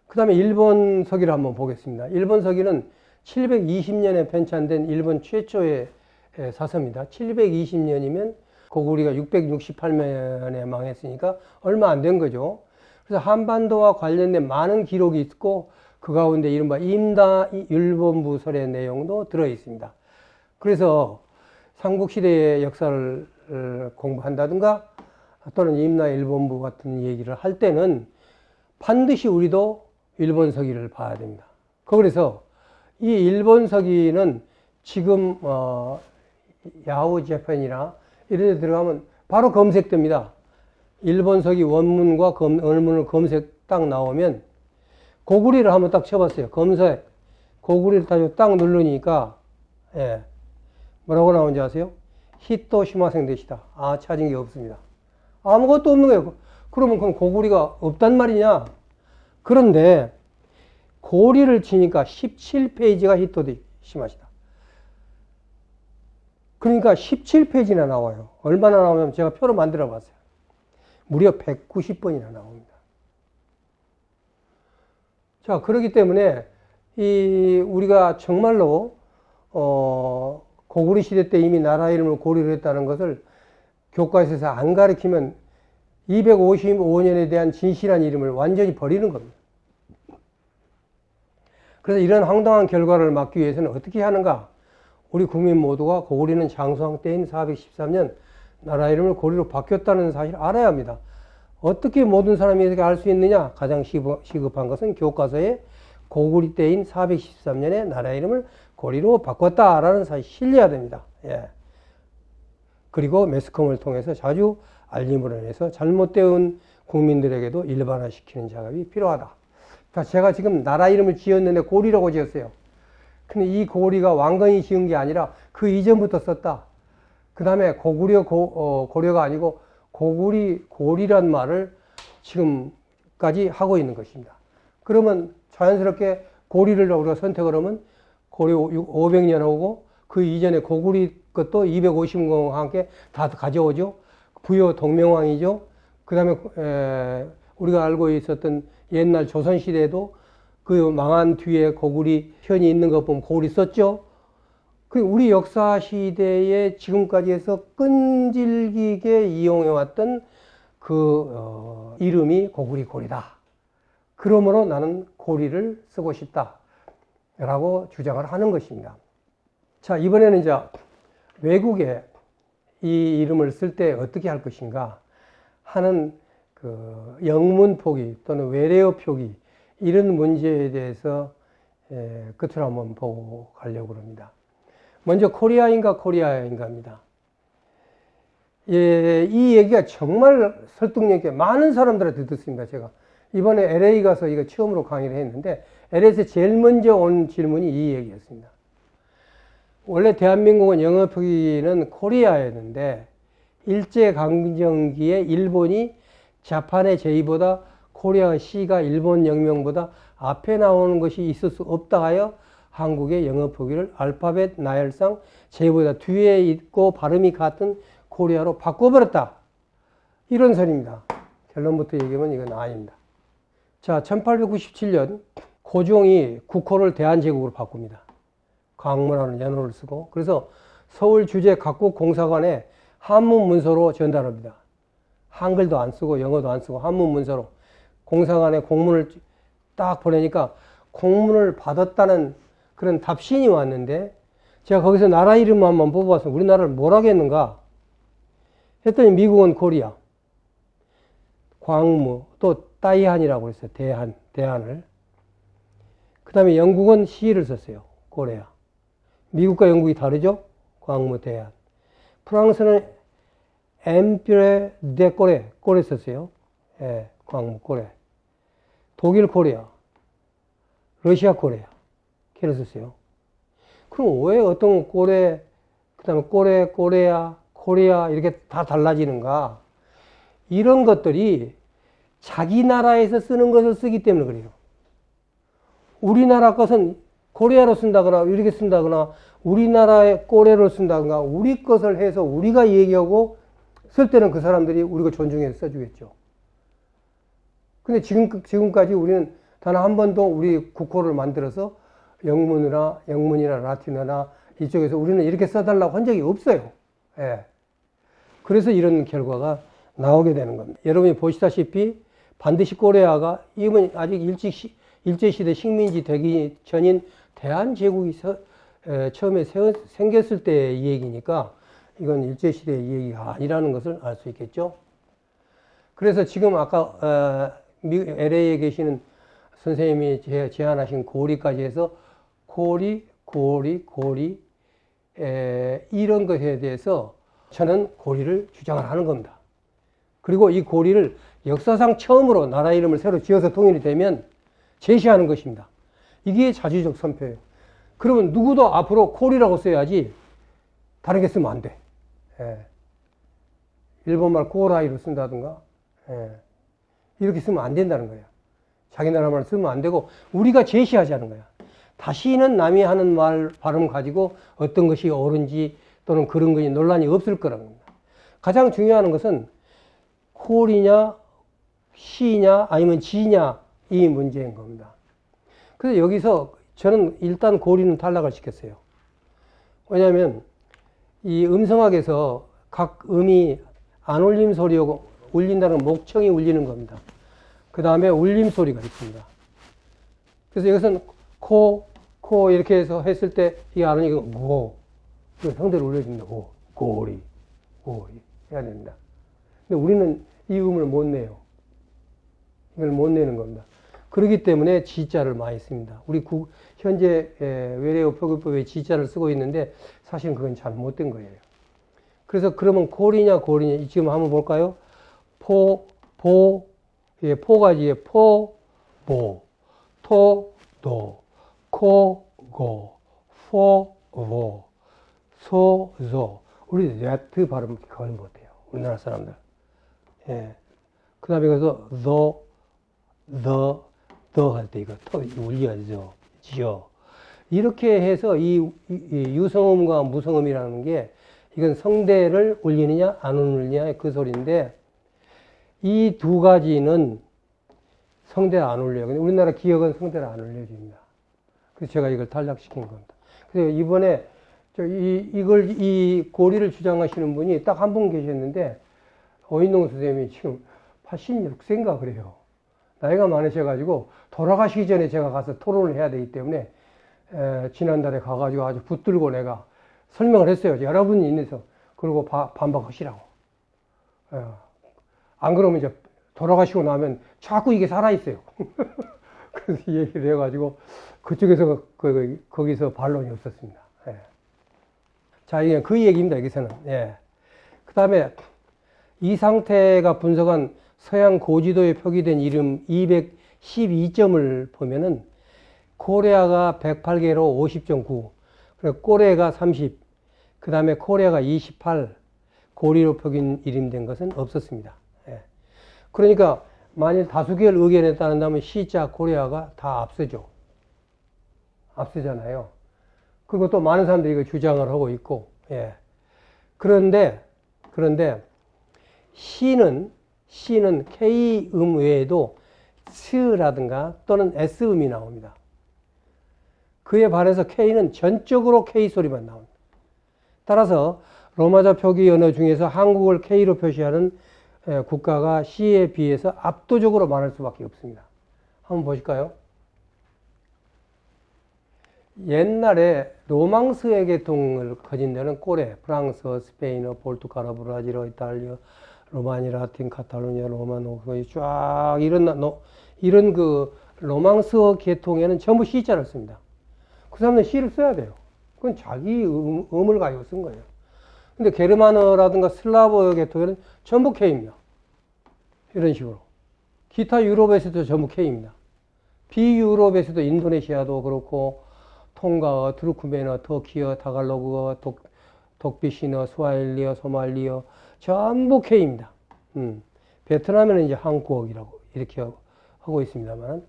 그 다음에 일본 서기를 한번 보겠습니다. 일본 서기는 720년에 편찬된 일본 최초의 사서입니다. 720년이면 고구리가 668년에 망했으니까 얼마 안 된 거죠. 그래서 한반도와 관련된 많은 기록이 있고 그 가운데 이른바 임다 율본부설의 내용도 들어 있습니다. 그래서 삼국시대의 역사를 공부한다든가 또는 임나 일본부 같은 얘기를 할 때는 반드시 우리도 일본 서기를 봐야 됩니다. 그래서 이 일본 서기는 지금 야후 재팬이나 이런 데 들어가면 바로 검색됩니다. 일본 서기 원문과 원문을 검색 딱 나오면 고구리를 한번 딱 쳐봤어요. 검색 고구리를 딱 누르니까 예. 뭐라고 나오는지 아세요? 히토 시마생 되시다. 아, 찾은 게 없습니다. 아무것도 없는 거예요. 그러면 그건 고구리가 없단 말이냐? 그런데 고리를 치니까 17페이지가 히토 시마시다. 그러니까 17페이지나 나와요. 얼마나 나오냐면 제가 표로 만들어 봤어요. 무려 190번이나 나옵니다. 자, 그렇기 때문에 우리가 정말로 고구리 시대 때 이미 나라 이름을 고리로 했다는 것을 교과서에서 안 가르치면 255년에 대한 진실한 이름을 완전히 버리는 겁니다. 그래서 이런 황당한 결과를 막기 위해서는 어떻게 하는가? 우리 국민 모두가 고구리는 장수왕 때인 413년 나라 이름을 고리로 바뀌었다는 사실을 알아야 합니다. 어떻게 모든 사람이 이렇게 알 수 있느냐? 가장 시급한 것은 교과서에 고구리 때인 413년에 나라 이름을 고리로 바꿨다라는 사실을 실려야 됩니다. 예. 그리고 매스컴을 통해서 자주 알림으로 인해서 잘못되은 국민들에게도 일반화시키는 작업이 필요하다. 자, 제가 지금 나라 이름을 지었는데 고리라고 지었어요. 근데 이 고리가 왕건이 지은 게 아니라 그 이전부터 썼다. 그 다음에 고려가 아니고 고리란 말을 지금까지 하고 있는 것입니다. 그러면 자연스럽게 고리를 우리가 선택을 하면 고려 500년 오고 그 이전에 고구리 것도 250년과 함께 다 가져오죠. 부여 동명왕이죠. 그 다음에 우리가 알고 있었던 옛날 조선시대에도 그 망한 뒤에 고구리 현이 있는 것 보면 고구리 썼죠. 우리 역사 시대에 지금까지 해서 끈질기게 이용해왔던 그 이름이 고리다. 그러므로 나는 고리를 쓰고 싶다. 라고 주장을 하는 것입니다. 자, 이번에는 이제 외국에 이 이름을 쓸 때 어떻게 할 것인가 하는 그 영문 표기 또는 외래어 표기 이런 문제에 대해서 끝으로 한번 보고 가려고 합니다. 먼저 코리아인가입니다. 이 얘기가 정말 설득력 있게 많은 사람들한테 듣습니다. 제가 이번에 LA 가서 이거 처음으로 강의를 했는데 LA에서 제일 먼저 온 질문이 이 얘기였습니다. 원래 대한민국은 영어 표기는 코리아였는데 일제강점기에 일본이 자판의 제의보다 코리아 C가 일본 영명보다 앞에 나오는 것이 있을 수 없다 하여 한국의 영어 표기를 알파벳 나열상 제의보다 뒤에 있고 발음이 같은 코리아로 바꿔버렸다. 이런 설입니다. 결론부터 얘기하면 이건 아닙니다. 자, 1897년 고종이 국호를 대한제국으로 바꿉니다. 광문하는 연호를 쓰고 그래서 서울 주재 각국 공사관에 한문 문서로 전달합니다. 한글도 안 쓰고 영어도 안 쓰고 한문 문서로 공사관에 공문을 딱 보내니까 공문을 받았다는 그런 답신이 왔는데 제가 거기서 나라 이름만 한번 뽑아서 우리나라를 뭘 하겠는가 했더니 미국은 코리아, 광무, 또 따이한이라고 했어요. 대한을. 그 다음에 영국은 C를 썼어요. 코리아. 미국과 영국이 다르죠? 광무, 대한. 프랑스는 엠피레 데 꼬레 썼어요. 예, 광무, 꼬레. 독일 코리아, 러시아 코리아. 걔를 썼어요. 그럼 왜 어떤 꼬레, 그 다음에 꼬레야, 코리아 이렇게 다 달라지는가? 이런 것들이 자기 나라에서 쓰는 것을 쓰기 때문에 그래요. 우리나라 것은 코리아로 쓴다거나 이렇게 쓴다거나 우리나라의 꼬레로 쓴다거나 우리 것을 해서 우리가 얘기하고 쓸 때는 그 사람들이 우리가 존중해서 써주겠죠. 근데 지금까지 우리는 단 한 번도 우리 국호를 만들어서 영문이나 라틴어나 이쪽에서 우리는 이렇게 써달라고 한 적이 없어요. 예. 그래서 이런 결과가 나오게 되는 겁니다. 여러분이 보시다시피 반드시 코리아가 이건 아직 일제시대 식민지 되기 전인 대한제국이 처음에 생겼을 때의 얘기니까 이건 일제시대의 얘기가 아니라는 것을 알 수 있겠죠. 그래서 지금 아까 LA에 계시는 선생님이 제안하신 고리까지 해서 고리 이런 것에 대해서 저는 고리를 주장을 하는 겁니다. 그리고 이 고리를 역사상 처음으로 나라 이름을 새로 지어서 통일이 되면 제시하는 것입니다. 이게 자주적 선표예요. 그러면 누구도 앞으로 고리라고 써야지 다른 게 쓰면 안 돼. 예. 일본말 고라이로 쓴다든가 이렇게 쓰면 안 된다는 거예요. 자기 나라 말 쓰면 안 되고 우리가 제시하자는 거야. 다시는 남이 하는 발음 가지고 어떤 것이 옳은지 또는 그런 것이 논란이 없을 거라는 겁니다. 가장 중요한 것은 콜이냐 시냐 아니면 지냐 이 문제인 겁니다. 그래서 여기서 저는 일단 고리는 탈락을 시켰어요. 왜냐하면 이 음성학에서 각 음이 안 울림 소리고 울린다는 목청이 울리는 겁니다. 그 다음에 울림 소리가 있습니다. 그래서 이것은 코 이렇게 해서 했을 때 이 안은 이거 고 성대를 울려줍니다. 고리 해야 됩니다. 근데 우리는 이 음을 못 내요. 이걸 못 내는 겁니다. 그렇기 때문에 지자를 많이 씁니다. 우리 현재 외래어 표기법에 지자를 쓰고 있는데 사실은 그건 잘못된 거예요. 그래서 그러면 고리냐 지금 한번 볼까요? 포가지에 포, 보, 토, 도, 코, 고, 포, 보, 소, 조. 우리 Z 발음 거의 못해요. 우리나라 사람들. 예. 그 다음에 그래서 더 할 때 이거 울려야죠. 지어. 이렇게 해서 이 유성음과 무성음이라는 게 이건 성대를 울리느냐 안 울리느냐 그 소리인데 이 두 가지는 성대를 안 울려요. 근데 우리나라 기역은 성대를 안 울려줍니다. 그래서 제가 이걸 탈락시킨 겁니다. 그래서 이번에 이 고리를 주장하시는 분이 딱 한 분 계셨는데 오인동 선생님이 지금 86세인가 그래요. 나이가 많으셔가지고 돌아가시기 전에 제가 가서 토론을 해야 되기 때문에 지난달에 가가지고 아주 붙들고 내가 설명을 했어요. 여러분이 있는서 그리고 반박하시라고. 안 그러면 이제 돌아가시고 나면 자꾸 이게 살아있어요. 그래서 얘기를 해가지고 그쪽에서 거기서 반론이 없었습니다. 예. 자, 이게 그 얘기입니다. 여기서는. 예. 그 다음에 이 상태가 분석한 서양 고지도에 표기된 이름 212점을 보면은 코레아가 108개로 50.9, 그리고 꼬레가 30, 그 다음에 코레아가 28, 고리로 표긴 이름된 것은 없었습니다. 예. 그러니까 만일 다수결 의견에 따른다면 시자 코레아가 다 앞서잖아요. 그리고 또 많은 사람들이 이거 주장을 하고 있고, 예. 그런데 시는 K음 외에도 스라든가 또는 S음이 나옵니다. 그에 반해서 K는 전적으로 K 소리만 나옵니다. 따라서 로마자 표기 언어 중에서 한국을 K로 표시하는 국가가 C에 비해서 압도적으로 많을 수밖에 없습니다. 한번 보실까요? 옛날에 로망스의 계통을 가진 데는 꼬레, 프랑스, 스페인어, 포르투갈어, 브라질어, 이탈리아, 로마니, 라틴, 카탈루니아, 로마노, 쫙 이런 그 로망스어 계통에는 전부 C자를 씁니다. 그 사람은 C를 써야 돼요. 그건 자기 음을 가지고 쓴 거예요. 근데 게르만어라든가 슬라브 계통에는 전부 K입니다. 이런 식으로. 기타 유럽에서도 전부 K입니다. 비유럽에서도 인도네시아도 그렇고 통가어, 트루크메너, 터키어, 타갈로그어, 독비시너, 스와힐리어, 소말리어 전부 K입니다. 베트남에는 이제 한국어이라고 이렇게 하고 있습니다만,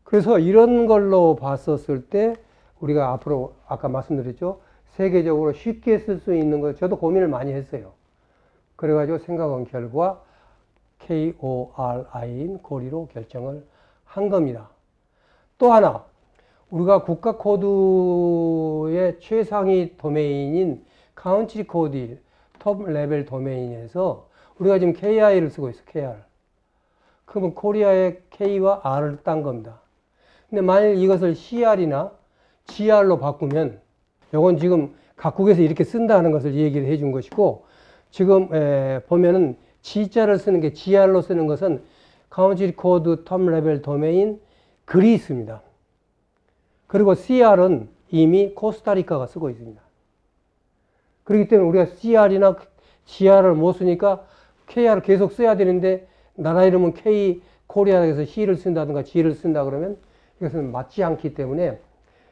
그래서 이런 걸로 봤었을 때 우리가 앞으로 아까 말씀드렸죠. 세계적으로 쉽게 쓸 수 있는 거 저도 고민을 많이 했어요. 그래가지고 생각한 결과 KORI인 고리로 결정을 한 겁니다. 또 하나, 우리가 국가 코드의 최상위 도메인인 카운티 코드 톱 레벨 도메인에서 우리가 지금 KI를 쓰고 있어, KR. 그러면 코리아의 K와 R을 딴 겁니다. 근데 만일 이것을 CR이나 GR로 바꾸면, 요건 지금 각국에서 이렇게 쓴다는 것을 얘기를 해준 것이고, 지금 보면은 G자를 쓰는 게 GR로 쓰는 것은 카운티 코드 톱 레벨 도메인 그리스입니다. 그리고 CR은 이미 코스타리카가 쓰고 있습니다. 그렇기 때문에 우리가 CR이나 GR을 못 쓰니까 KR을 계속 써야 되는데, 나라 이름은 K, 코리아에서 C를 쓴다든가 G를 쓴다 그러면 이것은 맞지 않기 때문에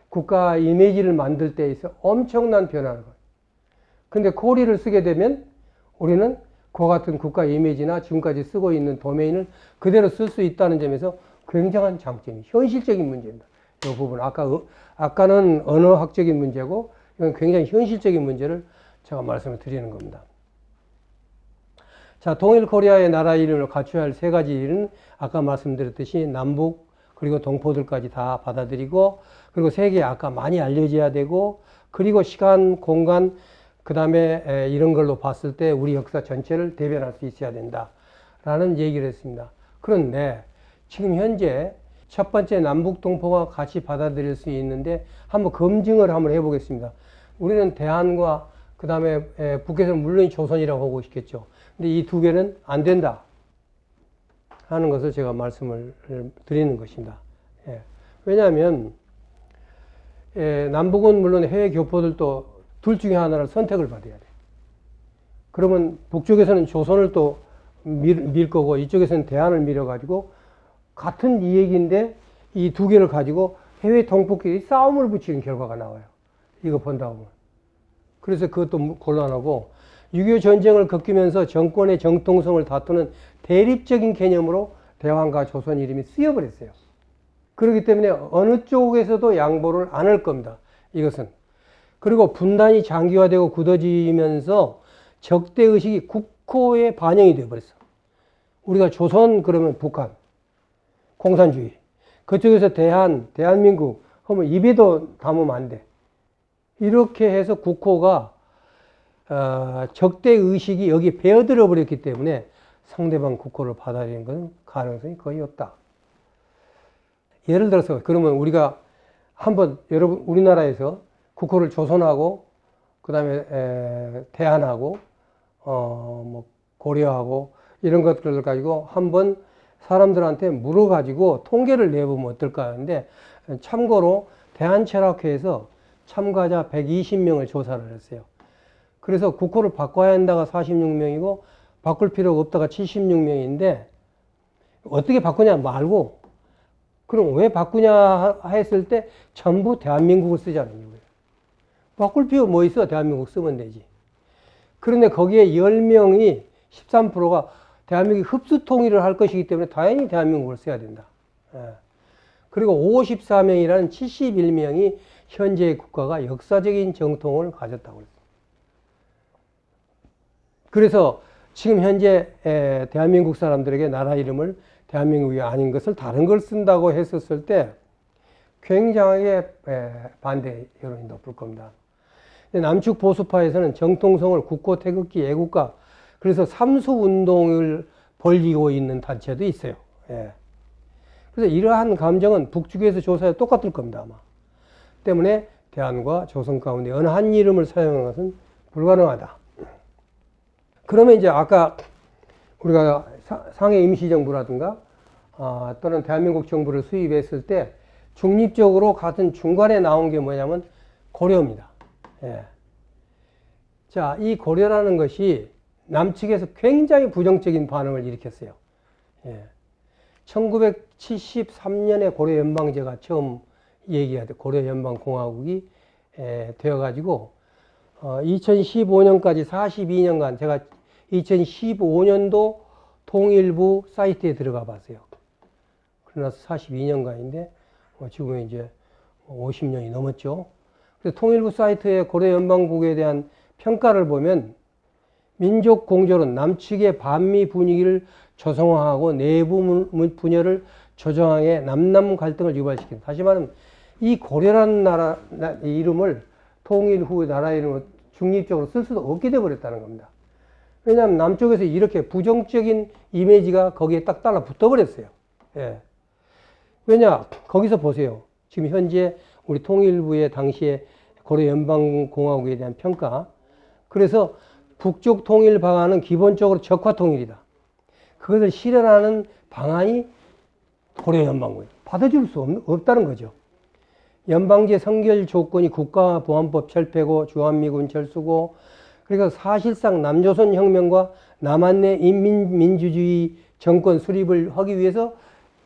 국가 이미지를 만들 때 있어 엄청난 변화를 거예요. 근데 코리를 쓰게 되면 우리는 그와 같은 국가 이미지나 지금까지 쓰고 있는 도메인을 그대로 쓸 수 있다는 점에서 굉장한 장점이, 현실적인 문제입니다. 이 부분, 아까는 언어학적인 문제고, 이건 굉장히 현실적인 문제를 제가 말씀을 드리는 겁니다. 자, 동일 코리아의 나라 이름을 갖춰야 할 세 가지 일은 아까 말씀드렸듯이 남북 그리고 동포들까지 다 받아들이고, 그리고 세계에 아까 많이 알려져야 되고, 그리고 시간, 공간, 그 다음에 이런 걸로 봤을 때 우리 역사 전체를 대변할 수 있어야 된다라는 얘기를 했습니다. 그런데 지금 현재 첫 번째 남북 동포가 같이 받아들일 수 있는데 한번 검증을 한번 해보겠습니다. 우리는 대한과 그 다음에 북에서는 물론 조선이라고 하고 싶겠죠. 근데 이 두 개는 안 된다 하는 것을 제가 말씀을 드리는 것입니다. 왜냐하면 남북은 물론 해외 교포들도 둘 중에 하나를 선택을 받아야 돼. 그러면 북쪽에서는 조선을 또 밀 거고 이쪽에서는 대한을 밀어가지고 같은 이 얘기인데 이 두 개를 가지고 해외 동포끼리 싸움을 붙이는 결과가 나와요. 이거 본다고 보면. 그래서 그것도 곤란하고 6.25 전쟁을 겪으면서 정권의 정통성을 다투는 대립적인 개념으로 대왕과 조선 이름이 쓰여버렸어요. 그렇기 때문에 어느 쪽에서도 양보를 안 할 겁니다. 이것은. 그리고 분단이 장기화되고 굳어지면서 적대의식이 국호에 반영이 되어버렸어. 우리가 조선 그러면 북한, 공산주의. 그쪽에서 대한민국 하면 입에도 담으면 안 돼. 이렇게 해서 국호가 적대의식이 여기 배어들어 버렸기 때문에 상대방 국호를 받아들이는 것은 가능성이 거의 없다. 예를 들어서 그러면 우리가 한번 여러분 우리나라에서 국호를 조선하고 그 다음에 대한하고 뭐 고려하고 이런 것들을 가지고 한번 사람들한테 물어가지고 통계를 내보면 어떨까 하는데, 참고로 대한철학회에서 참가자 120명을 조사를 했어요. 그래서 국호를 바꿔야 한다가 46명이고 바꿀 필요가 없다가 76명인데 어떻게 바꾸냐 말고, 그럼 왜 바꾸냐 했을 때 전부 대한민국을 쓰자는 이유예요. 바꿀 필요 뭐 있어? 대한민국 쓰면 되지. 그런데 거기에 10명이 13%가 대한민국이 흡수 통일을 할 것이기 때문에 당연히 대한민국을 써야 된다. 그리고 54명이라는 71명이 현재의 국가가 역사적인 정통을 가졌다고 그랬어요. 그래서 지금 현재 대한민국 사람들에게 나라 이름을 대한민국이 아닌 것을 다른 걸 쓴다고 했었을 때 굉장하게 반대 여론이 높을 겁니다. 남측 보수파에서는 정통성을 국고 태극기 애국가, 그래서 삼수운동을 벌이고 있는 단체도 있어요. 그래서 이러한 감정은 북측에서 조사해 똑같을 겁니다, 아마. 때문에 대한과 조선 가운데 어느 한 이름을 사용하는 것은 불가능하다. 그러면 이제 아까 우리가 상해 임시정부라든가 또는 대한민국 정부를 수립했을 때 중립적으로 같은 중간에 나온 게 뭐냐면 고려입니다. 자, 이 고려라는 것이 남측에서 굉장히 부정적인 반응을 일으켰어요. 1973년에 고려연방제가 처음 얘기가 고려연방공화국이 되어가지고 2015년까지 42년간 제가 2015년도 통일부 사이트에 들어가 봤어요. 그러나서 42년간인데 지금은 이제 50년이 넘었죠. 그래서 통일부 사이트에 고려연방국에 대한 평가를 보면 민족공조론 남측의 반미 분위기를 조성화하고 내부 분열을 조정왕의 남남 갈등을 유발시킨. 다시 말하면 이 고려라는 나라 이름을 통일 후 나라 이름을 중립적으로 쓸 수도 없게 돼버렸다는 겁니다. 왜냐하면 남쪽에서 이렇게 부정적인 이미지가 거기에 딱 달라붙어 버렸어요. 예. 왜냐, 거기서 보세요. 지금 현재 우리 통일부의 당시에 고려 연방공화국에 대한 평가. 그래서 북쪽 통일 방안은 기본적으로 적화 통일이다. 그것을 실현하는 방안이 고려 연방국이에요. 받아줄 수 없다는 거죠. 연방제 선결 조건이 국가보안법 철폐고 주한미군 철수고, 그러니까 사실상 남조선 혁명과 남한내 인민민주주의 정권 수립을 하기 위해서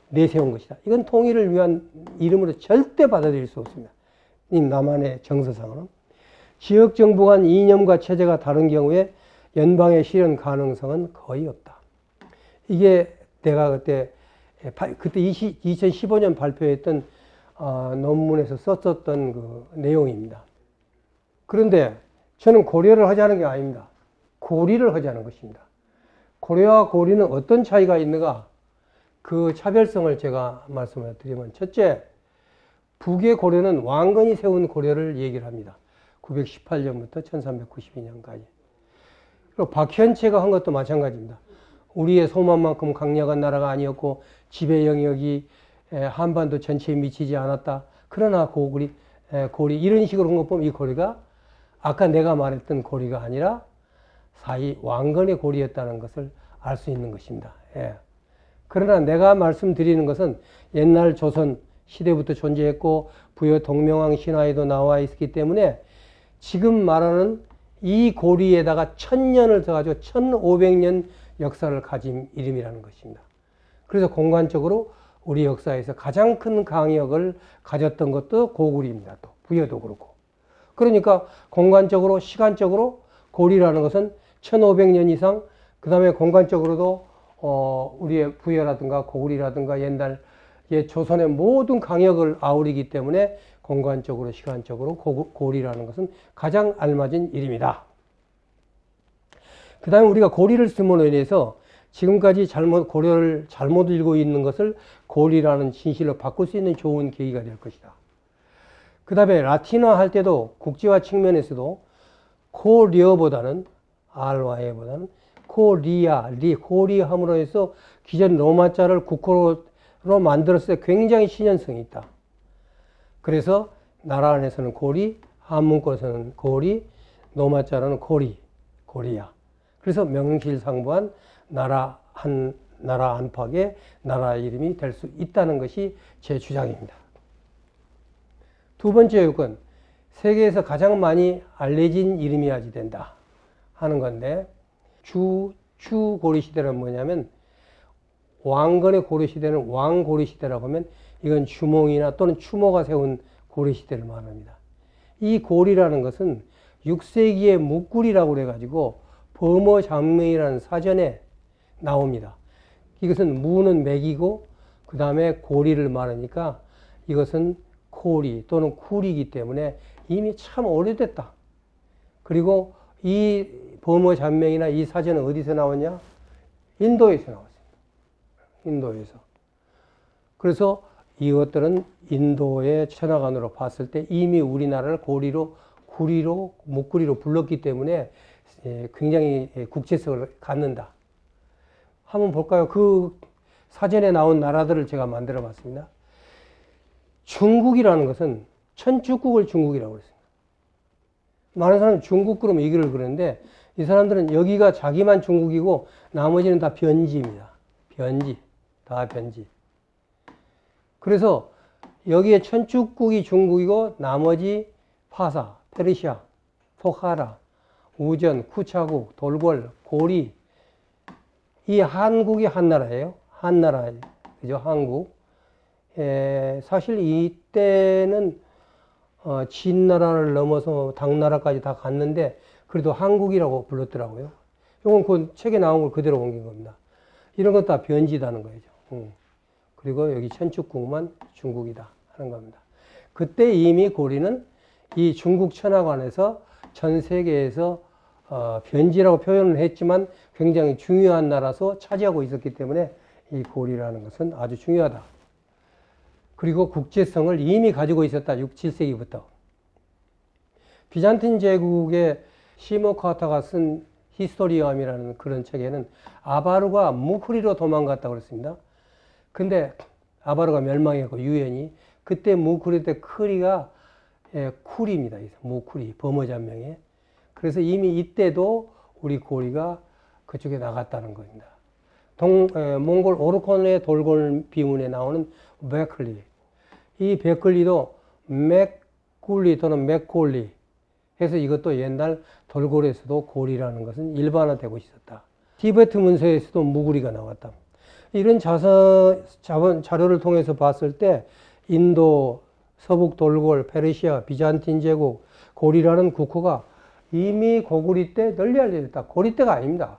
내세운 것이다. 이건 통일을 위한 이름으로 절대 받아들일 수 없습니다. 이 남한의 정서상으로는. 지역정부 간 이념과 체제가 다른 경우에 연방의 실현 가능성은 거의 없다. 이게 내가 그때 2015년 발표했던 논문에서 썼었던 그 내용입니다. 그런데 저는 고려를 하자는 게 아닙니다. 고리를 하자는 것입니다. 고려와 고리는 어떤 차이가 있는가? 그 차별성을 제가 말씀을 드리면, 첫째, 북의 고려는 왕건이 세운 고려를 얘기를 합니다. 918년부터 1392년까지. 그리고 박현채가 한 것도 마찬가지입니다. 우리의 소만만큼 강력한 나라가 아니었고 지배 영역이 한반도 전체에 미치지 않았다. 그러나 고리 이런 식으로 한 것 보면 이 고리가 아까 내가 말했던 고리가 아니라 사이 왕건의 고리였다는 것을 알 수 있는 것입니다. 예. 그러나 내가 말씀드리는 것은 옛날 조선 시대부터 존재했고 부여 동명왕 신화에도 나와 있기 때문에 지금 말하는 이 고리에다가 1000년을 더가지고 1500년 역사를 가진 이름이라는 것입니다. 그래서 공간적으로 우리 역사에서 가장 큰 강역을 가졌던 것도 고구리입니다. 또 부여도 그렇고. 그러니까 공간적으로 시간적으로 고리라는 것은 1500년 이상, 그 다음에 공간적으로도 우리의 부여라든가 고구리라든가 옛날 조선의 모든 강역을 아우르기 때문에 공간적으로 시간적으로 고리라는 것은 가장 알맞은 이름이다. 그 다음에 우리가 고리를 씀으로 인해서 지금까지 고려를 잘못 읽고 있는 것을 고리라는 진실로 바꿀 수 있는 좋은 계기가 될 것이다. 그 다음에 라틴어 할 때도 국제화 측면에서도 코리어보다는 RY보다는 코리함으로 해서 기존 로마자를 국호로 만들었을 때 굉장히 신연성이 있다. 그래서 나라 안에서는 고리, 한문권에서는 고리, 로마자로는 고리야. 그래서 명실상부한 나라 안팎의 나라 이름이 될 수 있다는 것이 제 주장입니다. 두 번째 요건, 세계에서 가장 많이 알려진 이름이어야 된다 하는 건데, 주고리 시대는 뭐냐면 왕건의 고리 시대는 왕고리 시대라고 하면 이건 주몽이나 또는 추모가 세운 고리 시대를 말합니다. 이 고리라는 것은 6세기의 묵구리라고 그래가지고 범어장명이라는 사전에 나옵니다. 이것은 무는 맥이고 그 다음에 고리를 말하니까 이것은 코리 또는 쿨이기 때문에 이미 참 오래됐다. 그리고 이 범어장명이나 이 사전은 어디서 나왔냐? 인도에서 나왔습니다. 인도에서. 그래서 이것들은 인도의 천하관으로 봤을 때 이미 우리나라를 고리로, 구리로, 묵구리로 불렀기 때문에 굉장히 국제성을 갖는다. 한번 볼까요? 그 사전에 나온 나라들을 제가 만들어 봤습니다. 중국이라는 것은 천축국을 중국이라고 했습니다. 많은 사람은 중국 그러면 이기를 그러는데 이 사람들은 여기가 자기만 중국이고 나머지는 다 변지입니다. 다 변지. 그래서 여기에 천축국이 중국이고 나머지 파사, 페르시아, 포카라, 우전, 쿠차국, 돌궐, 고리, 이 한국이 한나라예요. 한나라예요. 그죠? 한국. 사실 이때는 진나라를 넘어서 당나라까지 다 갔는데 그래도 한국이라고 불렀더라고요. 이건 그 책에 나온 걸 그대로 옮긴 겁니다. 이런 것 다 변지다는 거죠. 그리고 여기 천축국만 중국이다 하는 겁니다. 그때 이미 고리는 이 중국 천하관에서 전 세계에서 변지라고 표현을 했지만 굉장히 중요한 나라서 차지하고 있었기 때문에 이 고리라는 것은 아주 중요하다 그리고 국제성을 이미 가지고 있었다. 6, 7세기부터. 비잔틴 제국의 시모카타가 쓴 히스토리엄이라는 그런 책에는 아바르가 무크리로 도망갔다고 그랬습니다. 근데 아바르가 멸망했고 유엔이 그때 무크리 때 크리가 쿨입니다. 무크리 범어잔명에. 그래서 이미 이때도 우리 고리가 그쪽에 나갔다는 겁니다. 몽골 오르콘의 돌골 비문에 나오는 베클리. 이 베클리도 맥굴리 또는 맥골리 해서 이것도 옛날 돌골에서도 고리라는 것은 일반화되고 있었다. 티베트 문서에서도 무구리가 나왔다. 이런 자료를 통해서 봤을 때 인도, 서북 돌골, 페르시아, 비잔틴 제국, 고리라는 국호가 이미 고구리 때 널리 알려졌다. 고리 때가 아닙니다.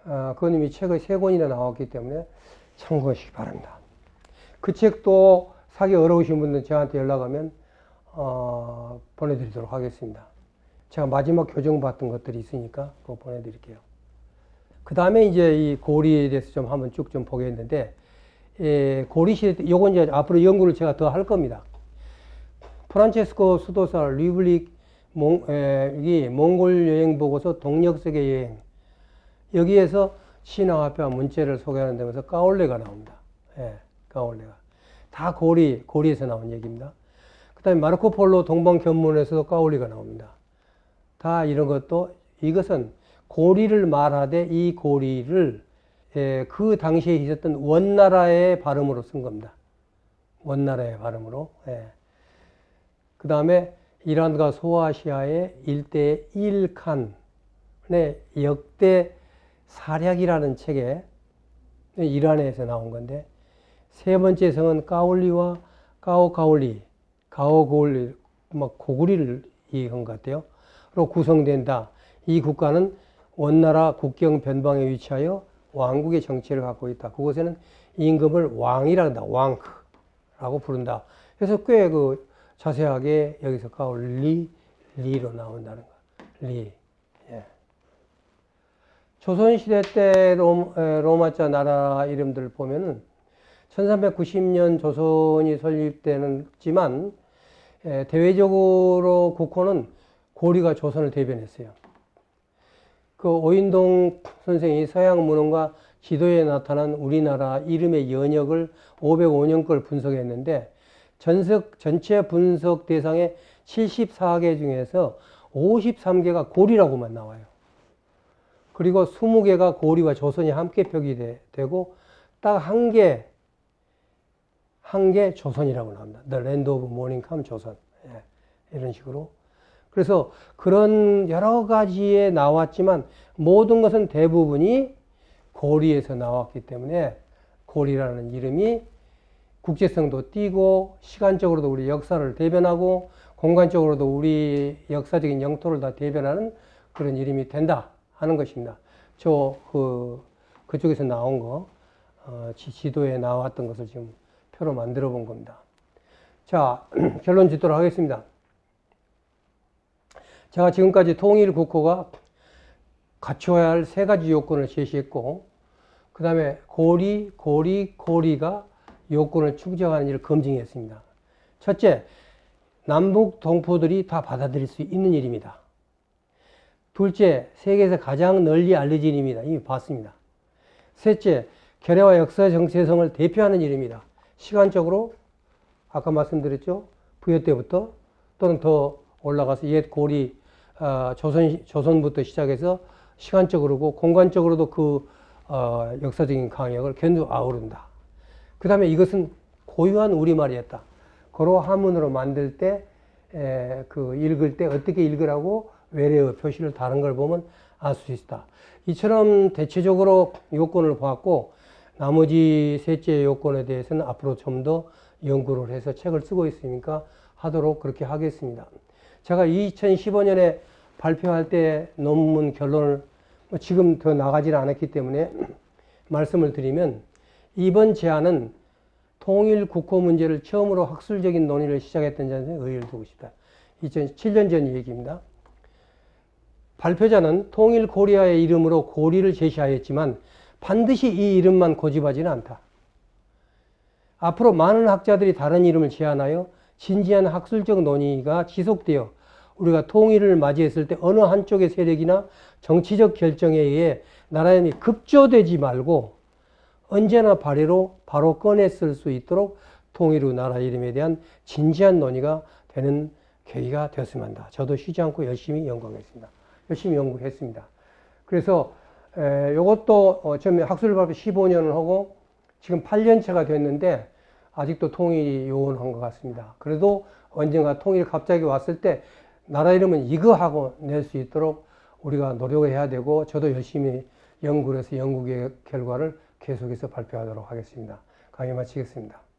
그건 이미 책이 3권이나 나왔기 때문에 참고하시기 바랍니다. 그 책도 사기 어려우신 분들은 저한테 연락하면 보내드리도록 하겠습니다. 제가 마지막 교정받던 것들이 있으니까 그거 보내드릴게요. 그 다음에 이제 이 고리에 대해서 좀 한번 쭉 좀 보겠는데, 고리 시대 때, 요건 이제 앞으로 연구를 제가 더 할 겁니다. 프란체스코 수도사 리블릭 이 몽골 여행 보고서 동력세계 여행. 여기에서 신앙화폐와 문체를 소개하는 데면서 까올레가 나옵니다. 까올레가. 다 고리에서 나온 얘기입니다. 그 다음에 마르코 폴로 동방견문에서도 까올리가 나옵니다. 다 이런 것도, 이것은 고리를 말하되 이 고리를 그 당시에 있었던 원나라의 발음으로 쓴 겁니다. 원나라의 발음으로. 그 다음에 이란과 소아시아의 일대 일칸의 역대 사략이라는 책에 이란에서 나온 건데, 세 번째 성은 까올리와 가오고울리, 막 고구리를 얘기한 것 같아요. 로 구성된다. 이 국가는 원나라 국경 변방에 위치하여 왕국의 정체를 갖고 있다. 그곳에는 임금을 왕이라 한다. 왕크라고 부른다. 그래서 꽤 자세하게 여기서 리로 나온다는 거. 리. 조선시대 때 로마자 나라 이름들 보면은 1390년 조선이 설립되는지만 대외적으로 국호는 고리가 조선을 대변했어요. 그 오인동 선생이 서양 문헌과 지도에 나타난 우리나라 이름의 연역을 505년 걸 분석했는데, 전체 분석 대상의 74개 중에서 53개가 고리라고만 나와요. 그리고 20개가 고리와 조선이 함께 표기되고 딱 한 개 조선이라고 나옵니다. The Land of Morning Come 조선. 이런 식으로. 그래서 그런 여러 가지에 나왔지만 모든 것은 대부분이 고리에서 나왔기 때문에 고리라는 이름이 국제성도 띄고 시간적으로도 우리 역사를 대변하고 공간적으로도 우리 역사적인 영토를 다 대변하는 그런 이름이 된다 하는 것입니다. 그쪽에서 나온 거, 지도에 나왔던 것을 지금 표로 만들어 본 겁니다. 자, 결론 짓도록 하겠습니다. 제가 지금까지 통일 국호가 갖춰야 할 3가지 요건을 제시했고, 그 다음에 고리가 요건을 충족하는 일을 검증했습니다. 첫째, 남북 동포들이 다 받아들일 수 있는 일입니다. 둘째, 세계에서 가장 널리 알려진 일입니다. 이미 봤습니다. 셋째, 결의와 역사 정체성을 대표하는 일입니다. 시간적으로 아까 말씀드렸죠. 부여 때부터 또는 더 올라가서 옛 고리 조선부터 시작해서 시간적으로고 공간적으로도 그 역사적인 강역을 견주 아우른다. 그 다음에 이것은 고유한 우리말이었다. 고로 한문으로 만들 때 읽을 때 어떻게 읽으라고 외래어 표시를 다른 걸 보면 알 수 있다. 이처럼 대체적으로 요건을 보았고, 나머지 셋째 요건에 대해서는 앞으로 좀 더 연구를 해서 책을 쓰고 있으니까 하도록 그렇게 하겠습니다. 제가 2015년에 발표할 때 논문 결론을 지금 더 나가지는 않았기 때문에 말씀을 드리면, 이번 제안은 통일 국호 문제를 처음으로 학술적인 논의를 시작했던 점에 의의를 두고 싶다. 2007년 전 얘기입니다. 발표자는 통일 코리아의 이름으로 고리를 제시하였지만 반드시 이 이름만 고집하지는 않다. 앞으로 많은 학자들이 다른 이름을 제안하여 진지한 학술적 논의가 지속되어 우리가 통일을 맞이했을 때 어느 한쪽의 세력이나 정치적 결정에 의해 나라 이름이 급조되지 말고 언제나 발의로 바로 꺼내 쓸 수 있도록 통일 후 나라 이름에 대한 진지한 논의가 되는 계기가 되었으면 한다. 저도 쉬지 않고 열심히 연구하겠습니다. 열심히 연구했습니다. 그래서 이것도 처음에 학술 발표 15년을 하고 지금 8년차가 됐는데 아직도 통일이 요원한 것 같습니다. 그래도 언젠가 통일이 갑자기 왔을 때 나라 이름은 이거 하고 낼 수 있도록 우리가 노력을 해야 되고 저도 열심히 연구를 해서 연구 결과를 계속해서 발표하도록 하겠습니다. 강의 마치겠습니다.